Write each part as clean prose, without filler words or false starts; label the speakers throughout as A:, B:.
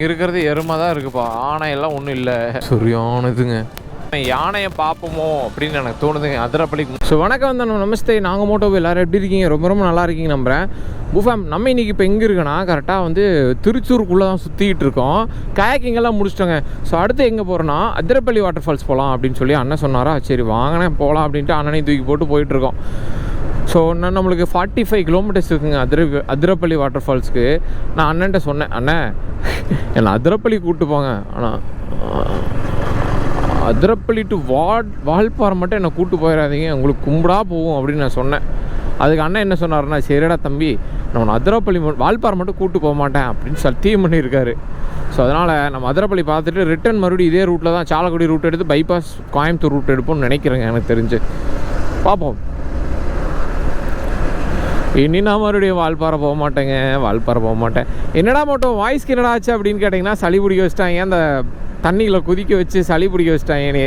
A: இருக்கிறது எருமை தான் இருக்குப்பா, ஆனையெல்லாம் ஒன்றும் இல்லை. சரியானதுங்க. யானையை பார்ப்போமோ அப்படின்னு எனக்கு தோணுதுங்க அதிரப்பள்ளிக்கு. ஸோ வணக்கம் வந்து நமஸ்தே, நாங்கள் மோட்டோ எல்லோரும் எப்படி இருக்கீங்க? ரொம்ப ரொம்ப நல்லா இருக்கீங்க நம்புகிறேன். புஃபேம் நம்ம இன்றைக்கி இப்போ எங்கே இருக்குன்னா கரெக்டாக வந்து திருச்சூருக்குள்ளே தான் சுற்றிக்கிட்டு இருக்கோம். கயாக்கிங்கெல்லாம் முடிச்சிட்டோங்க. ஸோ அடுத்து எங்கே போகிறோன்னா அதிரப்பள்ளி வாட்டர் ஃபால்ஸ் போகலாம் அப்படின்னு சொல்லி அண்ணன் சொன்னாரா, சரி வாங்கினேன் போகலாம் அப்படின்ட்டு அண்ணனையும் தூக்கி போட்டு போயிட்டுருக்கோம். ஸோ நான் நம்மளுக்கு 45 கிலோமீட்டர்ஸ் இருக்குங்க அதிரப்பள்ளி வாட்டர் ஃபால்ஸ்க்கு. நான் அண்ணன்ட்ட சொன்னேன், அண்ணன் என்னை அதிரப்பள்ளி கூப்பிட்டு போங்க, ஆனால் அதிரப்பள்ளி டு வால்பாறை மட்டும் என்னை கூப்பிட்டு போயிடாதீங்க, உங்களுக்கு கும்பிடா போகும் அப்படின்னு நான் சொன்னேன். அதுக்கு அண்ணன் என்ன சொன்னார்னா, சரிடா தம்பி, நான் அதிரப்பள்ளி வால்பாறை மட்டும் கூப்பிட்டு போக மாட்டேன் அப்படின்னு சத்தியம் பண்ணியிருக்காரு. ஸோ அதனால் நம்ம அதிரப்பள்ளி பார்த்துட்டு ரிட்டன் மறுபடியும் இதே ரூட்டில் தான் சாலக்குடி ரூட் எடுத்து பைபாஸ் கோயம்புத்தூர் ரூட் எடுப்போம்னு நினைக்கிறேங்க. எனக்கு தெரிஞ்சு பார்ப்போம். இனி நான் மறுபடியும் வால்பாறை போக மாட்டேங்க, வால்பாறை போக மாட்டேன். என்னடா மட்டும் வாய்ஸ்க்கு என்னடா ஆச்சு அப்படின்னு கேட்டிங்கன்னா, சளி பிடிக்க வச்சிட்டாங்க. அந்த தண்ணியில் குதிக்க வச்சு சளி பிடிக்க வச்சிட்டாங்கன்னே.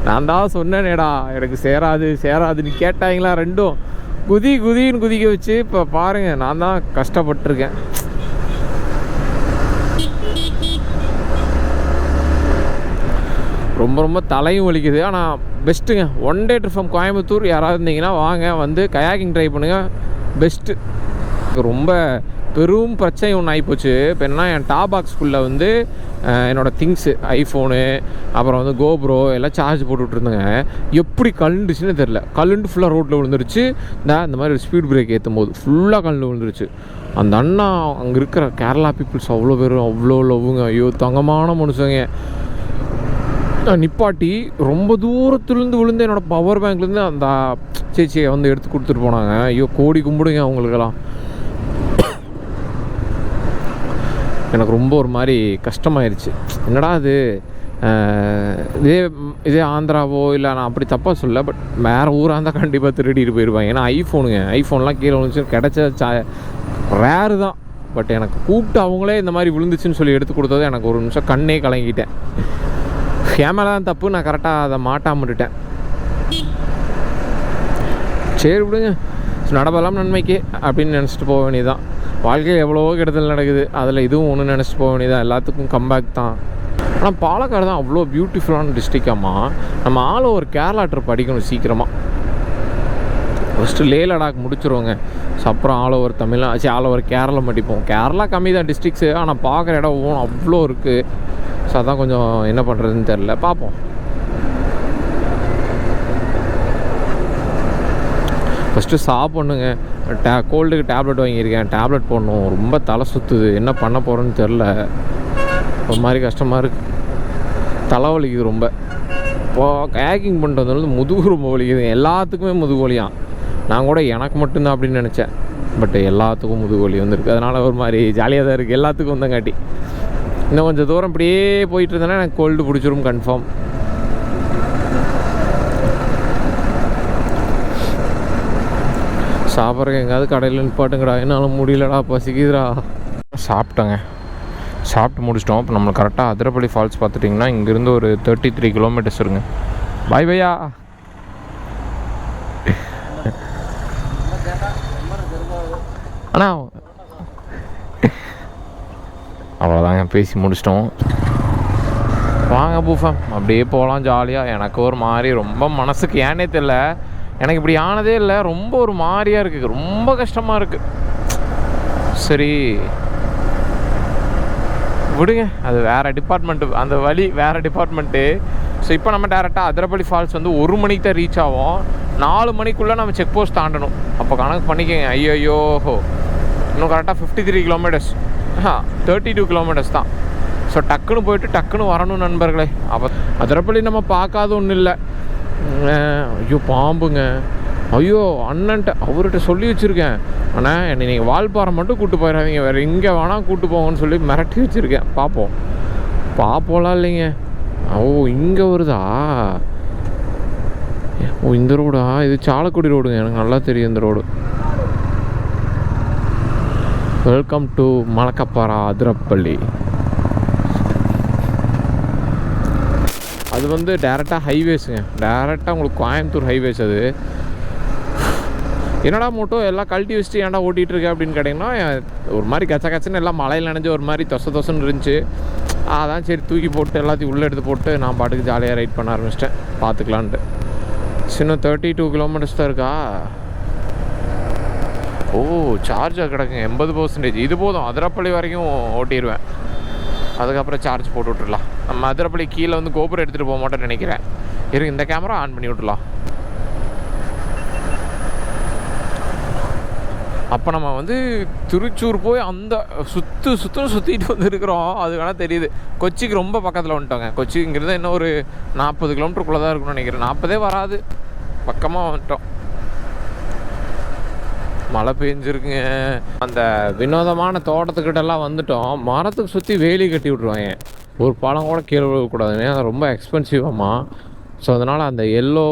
A: நான் தான் சொன்னேனேடா எனக்கு சேராதுன்னு கேட்டாங்களா, ரெண்டும் குதின்னு குதிக்க வச்சு இப்போ பாருங்கள் நான் தான் கஷ்டப்பட்டிருக்கேன். ரொம்ப ரொம்ப தலையும் வலிக்குது. ஆனால் பெஸ்ட்டுங்க, one day trip from Coimbatore யாராவது இருந்தீங்கன்னா வாங்க, வந்து கயாக்கிங் ட்ரை பண்ணுங்கள், பெஸ்ட்டு. ரொம்ப பெரும் பிரச்சனை ஒன்று ஆகிப்போச்சு. இப்போ என்னன்னா, என் டாப் பாக்ஸ்குள்ளே வந்து என்னோடய திங்ஸு, ஐஃபோனு, அப்புறம் வந்து கோப்ரோ எல்லாம் சார்ஜ் போட்டுக்கிட்டு இருந்தேங்க. எப்படி கழுண்டுச்சுன்னு தெரில, கழுண்டு ஃபுல்லாக ரோட்டில் விழுந்துருச்சு. இந்த மாதிரி ஸ்பீட் பிரேக் ஏற்றும் போது ஃபுல்லாக கழுண்டு விழுந்துருச்சு. அந்த அண்ணா அங்கே இருக்கிற கேரளா பீப்புள்ஸ் அவ்வளோ பேரும் அவ்வளோ லவ்வுங்க. ஐயோ தங்கமான மனுஷங்க. நிப்பாட்டி ரொம்ப தூரத்துலேருந்து விழுந்து என்னோடய பவர் பேங்க்லேருந்து அந்த சேச்சியை வந்து எடுத்து கொடுத்துட்டு போனாங்க. ஐயோ கோடி கும்பிடுங்க அவங்களுக்கெல்லாம். எனக்கு ரொம்ப ஒரு மாதிரி கஷ்டமாயிருச்சு. என்னடா அது, இதே ஆந்திராவோ இல்லை, நான் அப்படி தப்பாக சொல்ல, பட் வேறு ஊராக இருந்தால் கண்டிப்பாக திருடிட்டு போயிடுவாங்க. ஏன்னா ஐஃபோன்லாம் கீழே விழுந்துச்சு, கிடச்ச ரேரு தான். பட் எனக்கு கூப்பிட்டு அவங்களே இந்த மாதிரி விழுந்துச்சுன்னு சொல்லி எடுத்து கொடுத்தது எனக்கு ஒரு நிமிஷம் கண்ணே கலங்கிட்டேன். கேமரா தான் தப்பு, நான் கரெக்டாக அதை மாட்டாமட்டேன். சரி விடுங்க, நடப்பெல்லாம் நன்மைக்கு அப்படின்னு நினச்சிட்டு போக வேண்டியதான். வாழ்க்கையில் எவ்வளவோ கெடுதல் நடக்குது, அதில் இதுவும் ஒன்று நினச்சிட்டு போக வேண்டியதான். எல்லாத்துக்கும் கம்பேக் தான். ஆனால் பாலக்காடு தான் அவ்வளோ பியூட்டிஃபுல்லான டிஸ்ட்ரிக்டாமா. நம்ம ஆல் ஓவர் கேரளா ட்ரிப் அடிக்கணும் சீக்கிரமாக. ஃபஸ்ட்டு லே லடாக் முடிச்சிருவோங்க. ஸோ அப்புறம் all over all over Kerala மடிப்போம். கேரளா கம்மி தான் டிஸ்ட்ரிக்ஸு, ஆனால் பார்க்குற இடம் அவ்வளோ இருக்குது. ஸோ அதான் கொஞ்சம் என்ன பண்ணுறதுன்னு தெரில, பார்ப்போம். ஃபஸ்ட்டு சாப்பிட்ணுங்க. கோல்டுக்கு டேப்லெட் வாங்கியிருக்கேன், டேப்லெட் போடணும். ரொம்ப தலை சுற்றுது, என்ன பண்ண போகிறேன்னு தெரில. ஒரு மாதிரி கஷ்டமாக இருக்குது, தலைவலிக்குது ரொம்ப. இப்போது கயாக்கிங் பண்ணிட்டு வந்தது முதுகு ரொம்ப வலிக்குது. எல்லாத்துக்குமே முதுகு வலியாம். நான் கூட எனக்கு மட்டும்தான் அப்படின்னு நினச்சேன், பட் எல்லாத்துக்கும் முதுகு வலி வந்துருக்கு. அதனால் ஒரு மாதிரி ஜாலியாக தான் இருக்குது எல்லாத்துக்கும் வந்தங்காட்டி. இன்னும் கொஞ்சம் தூரம் இப்படியே போயிட்டு இருந்தேன்னா எனக்கு கோல்டு பிடிச்சிரும் கன்ஃபார்ம். சாப்பிட்றதுக்கு எங்கேயாவது கடையில் நிப்பாட்டுங்கடா, என்னால் முடியலடா, பசிக்குதுடா. சாப்பிட்டேங்க, சாப்பிட்டு முடிச்சிட்டோம். இப்போ நம்மளுக்கு கரெக்டாக அதிரப்பள்ளி ஃபால்ஸ் பார்த்துட்டிங்கன்னா இங்கேருந்து ஒரு 33 கிலோமீட்டர்ஸ் இருங்க. பாய் பையா. அண்ணா அவ்வளோதாங்க, பேசி முடிச்சிட்டோம். வாங்க பூஃபம் அப்படியே போகலாம் ஜாலியாக. எனக்கு ஒரு மாதிரி ரொம்ப மனசுக்கு ஏன்னே தெரில, எனக்கு இப்படி ஆனதே இல்லை. ரொம்ப ஒரு மாதிரியாக இருக்குது, ரொம்ப கஷ்டமாக இருக்குது. சரி விடுங்க, அது வேறு டிபார்ட்மெண்ட்டு, அந்த வழி வேறு டிபார்ட்மெண்ட்டு. ஸோ இப்போ நம்ம டேரெக்டாக அதிரப்பள்ளி ஃபால்ஸ் வந்து 1 மணிக்கு தான் ரீச் ஆகும். 4 மணிக்குள்ளே நம்ம செக் போஸ்ட் தாண்டணும். அப்போ கணக்கு பண்ணிக்கோங்க. ஐயோ இன்னும் கரெக்டாக 53 கிலோமீட்டர்ஸ், 32 கிலோமீட்டர்ஸ் தான். ஸோ டக்குன்னு போயிட்டு டக்குன்னு வரணும் நண்பர்களே. அப்போ அதிரப்பள்ளி நம்ம பார்க்காத ஒன்றும் இல்லை. ஐயோ பாம்புங்க. ஐயோ அண்ணன்ட்ட அவர்கிட்ட சொல்லி வச்சுருக்கேன், அண்ணா என்னை நீங்கள் வால்பாறை மட்டும் கூப்பிட்டு போயிடாதீங்க, வேறு எங்கே வேணால் கூப்பிட்டு போங்கன்னு சொல்லி மிரட்டி வச்சுருக்கேன். பார்ப்போம்லாம் இல்லைங்க. ஓ இங்கே வருதா? ஓ இந்த ரோடா? இது சாலக்குடி ரோடுங்க, எனக்கு நல்லா தெரியும் இந்த road. Welcome to Malakkappara Athirappilly. அது வந்து டேரெக்டாக ஹைவேஸுங்க, டேரெக்டாக உங்களுக்கு கோயம்புத்தூர் ஹைவேஸ். அது என்னடா மோட்டோ எல்லாம் கழட்டி வச்சுட்டு ஏன்டா ஓட்டிகிட்டு இருக்க அப்படின்னு கேட்டிங்கன்னா, ஒரு மாதிரி கச்ச கச்சன்னு எல்லாம் மழையில் நனைஞ்சு ஒரு மாதிரி தொசன்னு இருந்துச்சு. அதான் சரி தூக்கி போட்டு எல்லாத்தையும் உள்ளே எடுத்து போட்டு நான் பாட்டுக்கு ஜாலியாக ரைட் பண்ண ஆரம்பிச்சிட்டேன், பார்த்துக்கலான்ட்டு. இன்னும் 32 கிலோமீட்டர்ஸ் தான் இருக்கா. ஓ, சார்ஜாக கிடக்குங்க 80%. இது போதும், அதிரப்பள்ளி வரைக்கும் ஓட்டிடுவேன். அதுக்கப்புறம் சார்ஜ் போட்டு விட்டுடலாம். நம்ம அதிரப்பள்ளி கீழே வந்து கோபுரம் எடுத்துகிட்டு போக மாட்டேன்னு நினைக்கிறேன். இந்த கேமரா ஆன் பண்ணி விட்டுலாம். அப்போ நம்ம வந்து திருச்சூர் போய் அந்த சுற்றிட்டு வந்துருக்குறோம். அது வேணால் தெரியுது. கொச்சிக்கு ரொம்ப பக்கத்தில் வந்துட்டோங்க. கொச்சிங்கிறது இன்னும் ஒரு 40 கிலோமீட்டருக்குள்ளே தான் இருக்குன்னு நினைக்கிறேன். 40 வராது, பக்கமாக வந்துட்டோம். மழை பெஞ்சிருக்குங்க. அந்த வினோதமான தோட்டத்துக்கிட்டலாம் வந்துட்டோம். மரத்துக்கு சுற்றி வேலி கட்டி விட்ருவாங்க. ஒரு பழம் கூட கீழே விழக்கூடாதுன்னு. அது ரொம்ப எக்ஸ்பென்சிவாமா. ஸோ அதனால் அந்த எல்லோ,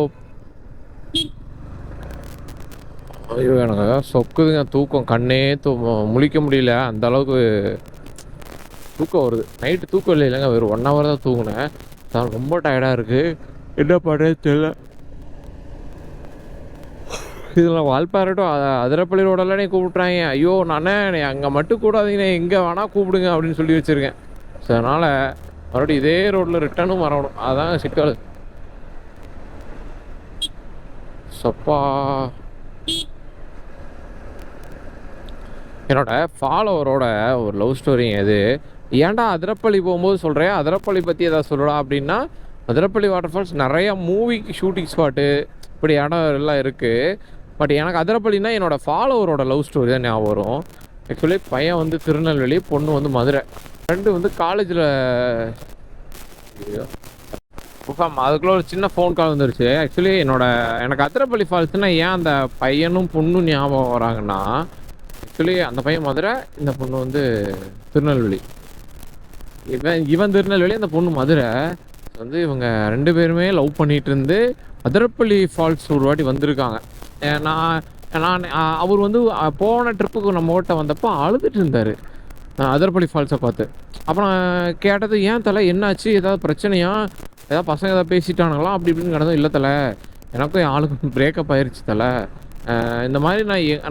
A: ஐயோ எனக்கு சொக்குதுங்க. தூக்கம் கண்ணே முழிக்க முடியல, அந்த அளவுக்கு தூக்கம் வருது. நைட்டு தூக்கம் இல்லைங்க, வெறும் 1 hour தான் தூங்கினேன். நான் ரொம்ப டயர்டாக இருக்குது. என்ன பண்ணுறது தெரியல. இதில் வால்பாரட்டும் அதிரப்பள்ளி ரோடெல்லாம் கூப்பிட்றாங்க. ஐயோ நானே அங்கே மட்டும் கூடாதீங்கண்ணே, எங்கே வேணால் கூப்பிடுங்க அப்படின்னு சொல்லி வச்சுருக்கேன். ஸோ அதனால் மறுபடியும் இதே ரோட்டில் ரிட்டனும் வரணும். அதான் சிக்கல். சப்பா, என்னோட ஃபாலோவரோட ஒரு லவ் ஸ்டோரி அது. ஏன்டா அதிரப்பள்ளி போகும்போது சொல்கிறேன், அதிரப்பள்ளி பற்றி எதாவது சொல்லலாம் அப்படின்னா, அதிரப்பள்ளி வாட்டர் ஃபால்ஸ் நிறையா மூவிக்கு ஷூட்டிங் ஸ்பாட்டு இப்படி இடம் எல்லாம் இருக்குது. பட் எனக்கு அதிரப்பள்ளினா என்னோடய ஃபாலோவரோட லவ் ஸ்டோரி தான் ஞாபகம் வரும். ஆக்சுவலி பையன் வந்து திருநெல்வேலி, பொண்ணு வந்து மதுரை. ரெண்டு வந்து காலேஜில். அதுக்குள்ளே ஒரு சின்ன ஃபோன் கால் வந்துருச்சு. ஆக்சுவலி எனக்கு அதிரப்பள்ளி ஃபால்ஸ்னால் ஏன் அந்த பையனும் பொண்ணும் ஞாபகம் வராங்கன்னா, ஆக்சுவலி அந்த பையன் மதுரை, இந்த பொண்ணு வந்து திருநெல்வேலி. இவன் திருநெல்வேலி, அந்த பொண்ணு மதுரை. வந்து இவங்க 2 பேருமே லவ் பண்ணிகிட்டு இருந்து அதிரப்பள்ளி ஃபால்ஸ் ஒரு வாட்டி வந்திருக்காங்க. நான் அவர் வந்து போன ட்ரிப்புக்கு நம்ம ஓட்ட வந்தப்போ அழுதுட்டு இருந்தார் அதிரப்பள்ளி ஃபால்ஸை பார்த்து. அப்புறம் கேட்டது, ஏன் தலை என்னாச்சு, ஏதாவது பிரச்சனையா, ஏதாவது பசங்க ஏதாவது பேசிட்டானுங்களா அப்படி இப்படின்னு கிடந்தோம். இல்லை தலை, எனக்கும் என் ஆளுக்கு பிரேக்கப் ஆயிடுச்சு தலை. இந்த மாதிரி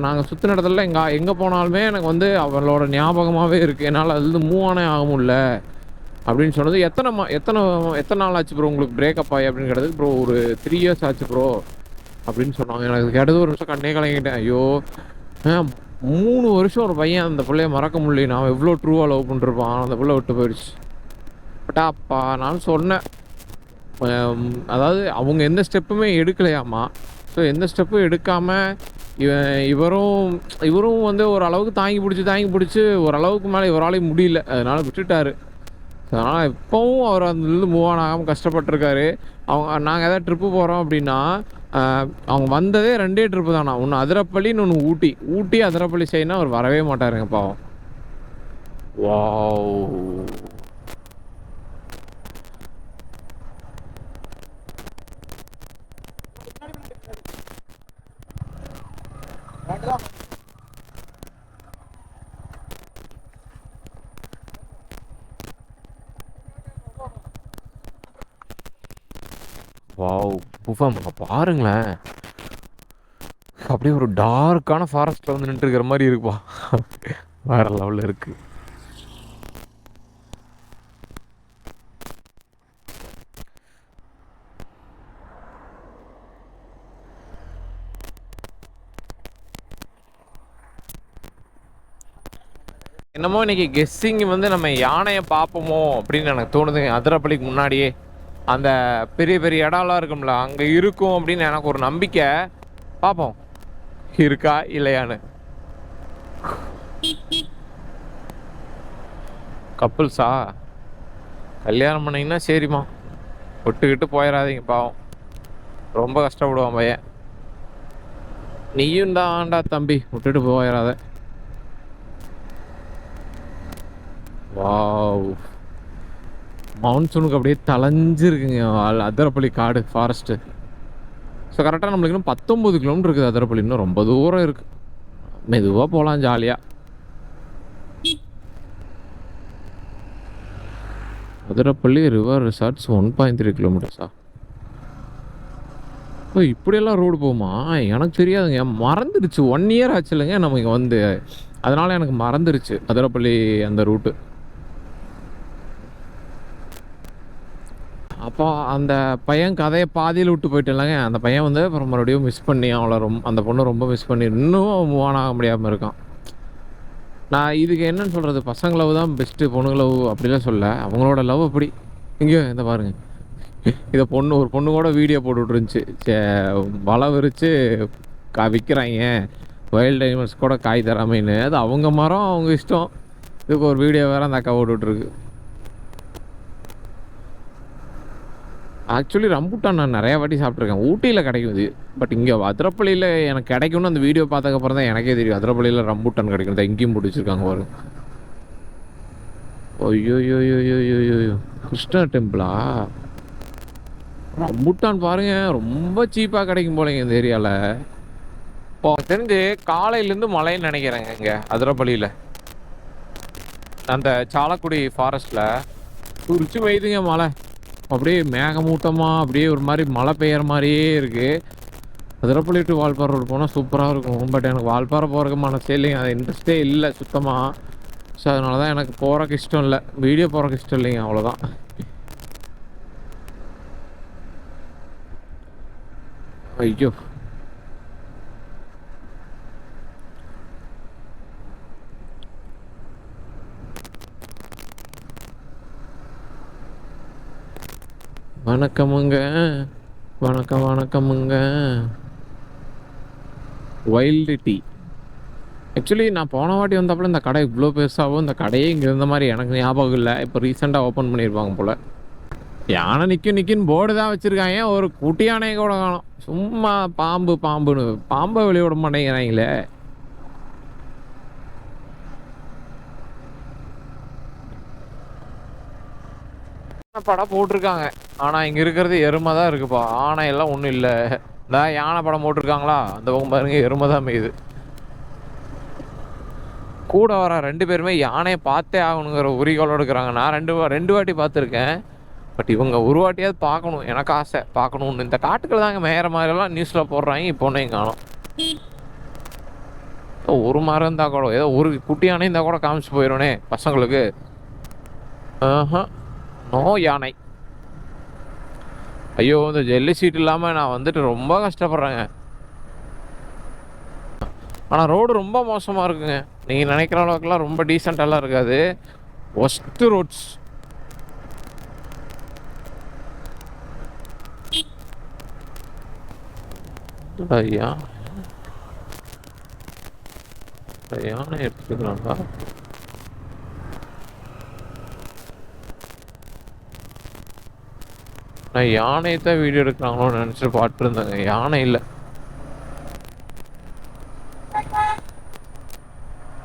A: நாங்கள் சுற்றின இடத்துல எங்கே போனாலுமே எனக்கு வந்து அவளோட ஞாபகமாகவே இருக்குது. என்னால் அது மூவ் ஆனே ஆக முடியல அப்படின்னு சொன்னது. எத்தனை நாள் ஆச்சு ப்ரோ உங்களுக்கு பிரேக்கப் ஆகி அப்படின்னு கேட்டது. ப்ரோ ஒரு 3 years ஆச்சு ப்ரோ அப்படின்னு சொன்னாங்க. எனக்கு கேட்டது ஒரு நிமிஷம் கண்ணே கலங்கிட்டேன். ஐயோ 3 வருஷம் ஒரு பையன் அந்த பிள்ளைய மறக்க முடியல. நான் எவ்வளோ ட்ரூவாக லவ் பண்ணிருப்பான், அந்த பிள்ளை விட்டு போயிடுச்சு. பட் அப்பா நான் சொன்னேன், அதாவது அவங்க எந்த ஸ்டெப்புமே எடுக்கலையாமா. ஸோ எந்த ஸ்டெப்பும் எடுக்காமல் இவரும் வந்து ஓரளவுக்கு தாங்கி பிடிச்சி ஓரளவுக்கு மேலே இவராலையும் முடியல, அதனால் விட்டுட்டார். அதனால் இப்போவும் அவர் அதுலேருந்து மூவ் ஆன் ஆகாமல் கஷ்டப்பட்டுருக்காரு. நாங்கள் எதாவது ட்ரிப்பு போகிறோம் அப்படின்னா, அவங்க வந்ததே 2 ட்ரிப்பு தானா. ஒன்று அதிரப்பள்ளி, இன்னொன்று ஊட்டி அதிரப்பள்ளி செய்யணும். அவர் வரவே மாட்டாருங்க பாவம். வாவ், வாவ் புஃபம் பாருங்களேன், அப்படியே ஒரு டார்க்கான ஃபாரஸ்ட்டில் வந்து நின்றுருக்கிற மாதிரி இருக்குப்பா. வேற லெவலில் இருக்குது. என்னமோ இன்னைக்கு கெஸ்ஸிங் வந்து நம்ம யானையை பார்ப்போமோ அப்படின்னு எனக்கு தோணுதுங்க. அதிரப்பள்ளிக்கு முன்னாடியே அந்த பெரிய பெரிய இடம்லாம் இருக்கும்ல, அங்கே இருக்கும் அப்படின்னு எனக்கு ஒரு நம்பிக்கை. பார்ப்போம் இருக்கா இல்லையான்னு. கப்புள்ஸா கல்யாணம் பண்ணிங்கன்னா சரிம்மா, விட்டுக்கிட்டு போயிடாதீங்க பாவம், ரொம்ப கஷ்டப்படுவான் பையன். நீயும் தான்டா தம்பி, விட்டுட்டு போயிடாத. வாவ், மவுன்சூனுக்கு அப்படியே தலைஞ்சிருக்குங்க அதிரப்பள்ளி காடு ஃபாரஸ்ட்டு. ஸோ கரெக்டாக நம்மளுக்கு இன்னும் 19 கிலோமீட்டர் இருக்குது. அதிரப்பள்ளி இன்னும் ரொம்ப தூரம் இருக்குது. மெதுவாக போகலாம் ஜாலியாக. Athirappilly river resorts 1.3 கிலோமீட்டர்ஸா? ஓ! இப்படியெல்லாம் ரோடு போகுமா? எனக்கு தெரியாதுங்க. மறந்துடுச்சு. 1 இயர் ஆச்சு இல்லங்க நம்ம இங்க வந்து. அதனால எனக்கு மறந்துருச்சு. அதிரப்பள்ளி அந்த ரூட்டு. அப்போ அந்த பையன் கதைய பாதியில விட்டு போயிட்டேன்லங்க. அந்த பையன் வந்து அப்புறம் மறுபடியும் மிஸ் பண்ணி அவள அந்த பொண்ண ரொம்ப மிஸ் பண்ணி இன்னும் மூவ் ஆன் ஆக முடியாம இருக்கான். நான் இதுக்கு என்னன்னு சொல்றது? பசங்க லவ் தான் பெஸ்ட்டு. பொண்ணுங்க லவ் அப்படிலாம் சொல்லல. அவங்களோட லவ் அப்படி. இங்க இந்த பாருங்க. இத ஒரு பொண்ணு கூட வீடியோ போட்டுட்டு இருந்துச்சு. வலை விரிச்சு விக்கிறாய்ங்க. வைல்ட் அனிமல்ஸ் கூட காய் தராமைன்னு. அது அவங்க மரம், அவங்க இஷ்டம். இதுக்கு ஒரு வீடியோ வேற அந்த அக்கா போட்டுட்ருக்கு. ஆக்சுவலி ரம்பூட்டான் நான் நிறையா வாட்டி சாப்பிட்ருக்கேன். ஊட்டியில் கிடைக்கும் இது. பட் இங்கே அதிரப்பள்ளியில் எனக்கு கிடைக்கும்னு அந்த வீடியோ பார்த்ததுக்கப்புறம் தான் எனக்கே தெரியும். அதிரப்பள்ளியில் ரம்பூட்டான் கிடைக்கும். தான் எங்கேயும் பிடிச்சிருக்காங்க பாருங்க. ஐயோயோயோயோயோயோ, கிருஷ்ணா டெம்பிளா? ரம்பூட்டான் பாருங்க ரொம்ப சீப்பாக கிடைக்கும் போலங்க இந்த ஏரியாவில். இப்போ தெரிஞ்சு காலையிலேருந்து மழைன்னு நினைக்கிறேங்க இங்கே அதிரப்பள்ளியில். அந்த சாலக்குடி ஃபாரஸ்ட்டில் குறிச்சு பெய்யுதுங்க மழை. அப்படியே மேகமூட்டமாக அப்படியே ஒரு மாதிரி மழை பெய்கிற மாதிரியே இருக்குது. அதிரப்பள்ளி டு வால்பாறை ரோடு போனால் சூப்பராக இருக்கும். பட் எனக்கு வால்பாறை போகிறதுக்கு மனசே இல்லைங்க. அது இன்ட்ரெஸ்டே இல்லை சுத்தமாக. ஸோ அதனால தான் எனக்கு போகிறக்கு இஷ்டம் இல்லை. வீடியோ போகிறக்கு இஷ்டம் இல்லைங்க, அவ்வளோதான். ஐயோ, வணக்கமுங்க, வணக்கமுங்க. Wild tea. ஆக்சுவலி நான் போன வாட்டி வந்தப்போ இந்த கடை இவ்வளோ பெருசாகவும் இந்த கடையே இங்கே இருந்த மாதிரி எனக்கு ஞாபகம் இல்லை. இப்போ ரீசெண்டாக ஓப்பன் பண்ணியிருப்பாங்க போல். யானை நிற்குன்னு போர்டு தான் வச்சுருக்காங்க. ஒரு குட்டி யானையை கூட காணும். சும்மா பாம்புன்னு பாம்பை வெளியே விட மாட்டேங்கிறாங்களே. படம் போட்டிருக்காங்க, ஆனால் இங்கே இருக்கிறது எருமை தான் இருக்குப்பா. ஆனை எல்லாம் ஒன்றும் இல்லை. இந்த யானை படம் போட்டிருக்காங்களா, அந்த பக்கம் பாருங்க எருமை தான் மேயுது. கூட வர 2 பேருமே யானையை பார்த்தே ஆகணுங்கிற உரிகளோடு இருக்கிறாங்க. நான் 2 வாட்டி பார்த்துருக்கேன். பட் இவங்க ஒரு வாட்டியாவது பார்க்கணும், எனக்கு ஆசை பார்க்கணுன்னு. இந்த காட்டுக்கள் தாங்க மேயிற மாதிரிலாம் நியூஸில் போடுறாங்க. இப்போ ஒன்றையும் காணும். ஒரு மரம் இருந்தால் கூட, ஏதோ ஒரு குட்டி யானை இருந்தால் கூட காமிச்சு போயிடும்னே பசங்களுக்கு. நோ யானை. ஐயோ, இந்த ஜெல்லி சீட் இல்லாமல் நான் வந்துட்டு ரொம்ப கஷ்டப்படுறேங்க. ஆனால் ரோடு ரொம்ப மோசமாக இருக்குங்க. நீங்கள் நினைக்கிற அளவுக்குலாம் ரொம்ப டீசெண்டாலாம் இருக்காது. Worst roads. ஐயா, யானை எடுத்துக்கிறாங்களா? நான் யானை தான் வீடியோ எடுக்கிறாங்களோன்னு நினச்சிட்டு பார்த்துருந்தேங்க. யானை இல்லை.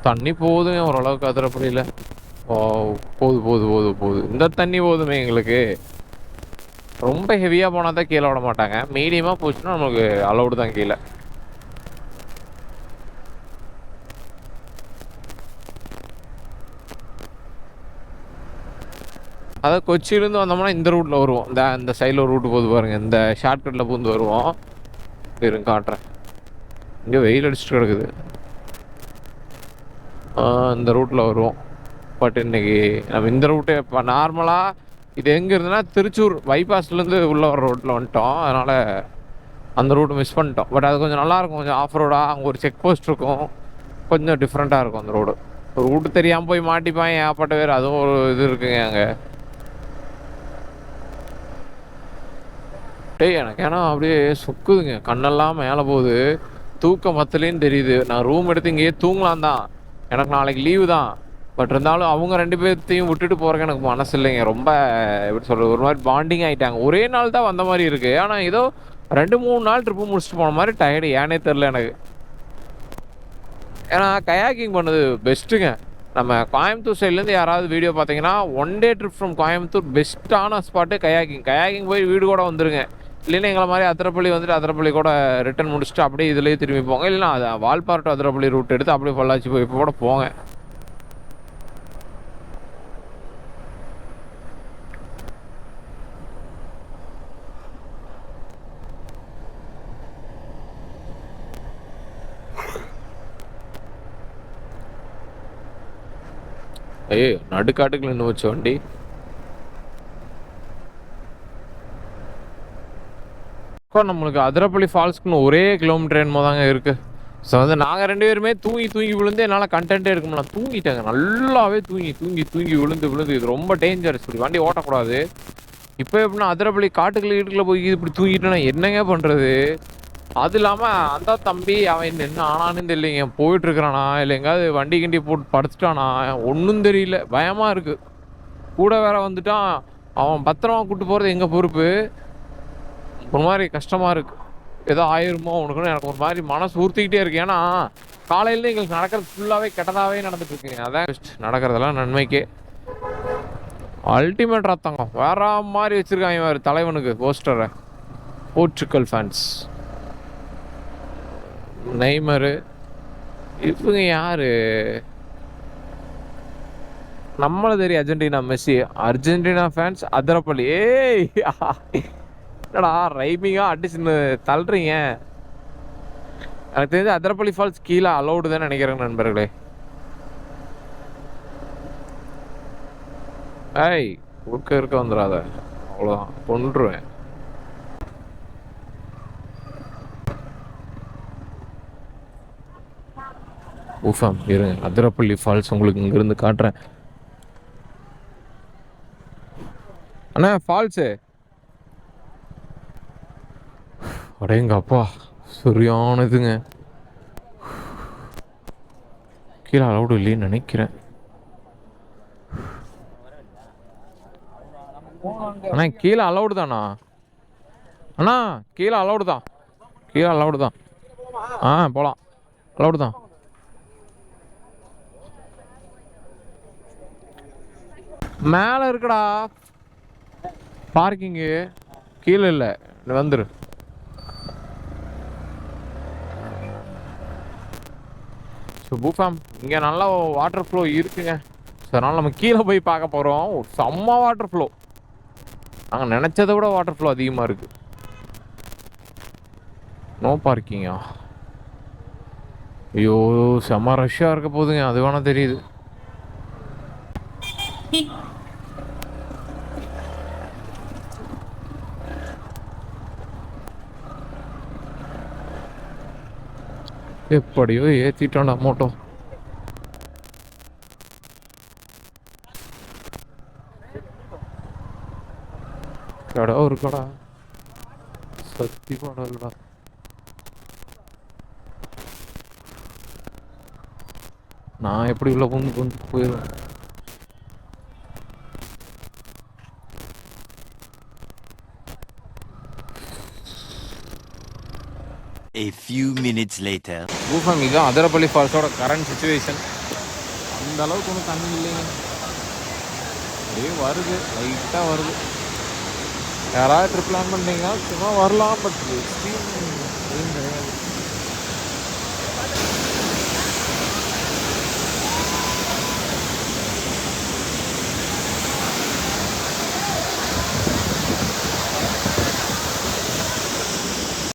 A: தண்ணி போகுதுங்க ஓரளவுக்கு அதிரப்பள்ளியில். போகுது. இந்த தண்ணி போதுமே எங்களுக்கு. ரொம்ப ஹெவியாக போனால் தான் கீழே விட மாட்டாங்க. மீடியமாக போச்சுன்னா நமக்கு அலௌடு தான் கீழே. அதாவது கொச்சியிலேருந்து வந்தோம்னா இந்த ரூட்டில் வருவோம். இந்த சைடில் ஒரு ரூட்டு போகுது பாருங்கள். இந்த ஷார்ட்கட்டில் பூந்து வருவோம். இருங்க காட்டுறேன். இங்கே வெயில் அடிச்சுட்டு கிடக்குது. இந்த ரூட்டில் வருவோம். பட் இன்றைக்கி நம்ம இந்த ரூட்டே இப்போ நார்மலாக இது எங்கே இருந்துன்னா திருச்சூர் பைபாஸ்லேருந்து உள்ளே வர ரோட்டில் வந்துட்டோம். அதனால் அந்த ரூட்டு மிஸ் பண்ணிட்டோம். பட் அது கொஞ்சம் நல்லாயிருக்கும். கொஞ்சம் ஆஃப் ரோடாக. அங்கே ஒரு செக் போஸ்ட் இருக்கும். கொஞ்சம் டிஃப்ரெண்ட்டாக இருக்கும் அந்த ரோடு. ரூட்டு தெரியாமல் போய் மாட்டிப்பான் ஏகப்பட்ட பேர். அதுவும் ஒரு இது இருக்குங்க அங்கே. எனக்கு ஏன்னா அப்படியே சுக்குதுங்க. கண்ணெல்லாம் மேலே போகுது. தூக்கம் மத்தலேன்னு தெரியுது. நான் ரூம் எடுத்து இங்கேயே தூங்கலாம் தான். எனக்கு நாளைக்கு லீவு தான். பட் இருந்தாலும் அவங்க 2 பேர்த்தையும் விட்டுட்டு போகிறக்கு எனக்கு மனசு இல்லைங்க. ரொம்ப எப்படி சொல்கிறது, ஒரு மாதிரி பாண்டிங் ஆகிட்டாங்க. ஒரே நாள் தான் வந்த மாதிரி இருக்குது. ஆனால் ஏதோ 2-3 நாள் ட்ரிப்பு முடிச்சுட்டு போன மாதிரி டயர்டு. ஏனே தெரில எனக்கு. ஏன்னா கயாக்கிங் பண்ணது பெஸ்ட்டுங்க. நம்ம கோயம்புத்தூர் சைட்லேருந்து யாராவது வீடியோ பார்த்தீங்கன்னா 1 டே ட்ரிப் ஃப்ரம் கோயம்புத்தூர் பெஸ்ட்டான ஸ்பாட்டு கயாக்கிங் போய் வீடு கூட வந்துருங்க. இல்லைன்னா எங்களை மாதிரி அதிரப்பள்ளி வந்துட்டு அதிரப்பள்ளி கூட ரிட்டன் முடிச்சுட்டு அப்படியே இதுலேயே திரும்பி போங்க. இல்லைன்னா அதை வால்பாறை டு அதிரப்பள்ளி ரூட் எடுத்து அப்படியே பொள்ளாச்சி போய் இப்போ கூட போங்க. ஐயோ நடுக்காட்டுக்குள்ள நின்று வச்ச வண்டி. நம்மளுக்கு அதிரப்பள்ளி ஃபால்ஸ்க்குன்னு ஒரே கிலோமீட்டர் என்னமோ தாங்க இருக்கு. ஸோ வந்து நாங்கள் 2 பேருமே தூங்கி விழுந்து என்னால் கண்டென்ட்டே எடுக்க முடியல. தூங்கிட்டாங்க நல்லாவே தூங்கி விழுந்து இது ரொம்ப டேஞ்சரஸ். இப்படி வண்டி ஓட்டக்கூடாது. இப்போ எப்படின்னா அதிரப்பள்ளி காட்டுக்குள்ள போய் இப்படி தூங்கிட்டேன்னா என்னங்க பண்ணுறது? அது இல்லாமல் அந்த தம்பி அவன் என்ன ஆனான்னு தெரியலைங்க. போயிட்டு இருக்கிறானா இல்லை எங்காவது வண்டி கிண்டி போட்டு படுத்துட்டானா ஒன்றும் தெரியல. பயமாக இருக்குது. கூட வேற வந்துட்டான். அவன் பத்திரமா கூப்பிட்டு போகிறது எங்கள் பொறுப்பு. ஒரு மாதிரி கஷ்டமாக இருக்குது. ஏதோ ஆயிருமோ உனக்குன்னு எனக்கு ஒரு மாதிரி மனசு ஊர்த்திக்கிட்டே இருக்கு. ஏன்னா காலையிலேருந்து எங்களுக்கு நடக்கிறது ஃபுல்லாகவே கெட்டதாகவே நடந்துட்டு இருக்குங்க. அதான் நடக்கிறதெல்லாம் நன்மைக்கே. அல்டிமேட் ரத்தங்க வேற மாதிரி வச்சிருக்காங்க வேறு தலைவனுக்கு போஸ்டரை. போர்ச்சுகல் ஃபேன்ஸ் நெய்மரு இவங்க யாரு? நம்மள தெரியும் Argentina Messi. Argentina fans Athirappilly. ஏய் என்னடா ரைமிங்கா அடிச்சுன்னு தள்ளுறீங்க? எனக்கு தெரிஞ்ச அதிரப்பள்ளி ஃபால்ஸ் கீழே அலௌடு தான் நினைக்கிறேங்க நண்பர்களே. ஏய் இருக்க வந்துடாத, அவ்வளோதான் கொன்றுவேன். ஊஃபம் இருங்க, அதிரப்பள்ளி ஃபால்ஸ் உங்களுக்கு இங்கிருந்து காட்டுறேன். அண்ணா ஃபால்ஸு அடேங்க அப்பா சரியானதுங்க. கீழே அலௌடு இல்லைன்னு நினைக்கிறேன். அண்ணா கீழே அலௌடு தானா? அண்ணா கீழே அலௌடு தான். கீழே அலௌடு தான். போகலாம். அலௌடு தான். மேலே இருக்குடா பார்க்கிங்கு, கீழே இல்லை. வந்துரு. ஸோ பூஃபாம் இங்கே நல்லா வாட்டர் ஃப்ளோ இருக்குங்க. ஸோ அதனால் நம்ம கீழே போய் பார்க்க போகிறோம். செம்ம வாட்டர் ஃப்ளோ. நாங்கள் நினச்சதை விட வாட்டர் ஃப்ளோ அதிகமாக இருக்குது. நோ பார்க்கிங்கா? ஐயோ செம்ம ரஷ்ஷாக இருக்க போதுங்க. அது வேணா தெரியுது. எப்படியோ ஏற்றிட்டோம்டா மோட்டோ. கடை ஒரு கடா சத்தி கடா. நான் எப்படி உள்ள கொண்டு போயிடுவேன்.
B: A few minutes later.
A: பூஃபம் இதுதான் அதிரப்பள்ளி ஃபால்ஸோட கரண்ட் சுச்சுவேஷன். அந்த அளவுக்கு ஒன்றும் தண்ணி இல்லைங்க. அப்படியே வருது, லைட்டாக வருது. யாராவது ட்ரிப் பிளான் பண்ணுறீங்கன்னா சும்மா வரலாம். பட் எக்ஸ்ட்ரீம் கிடையாது.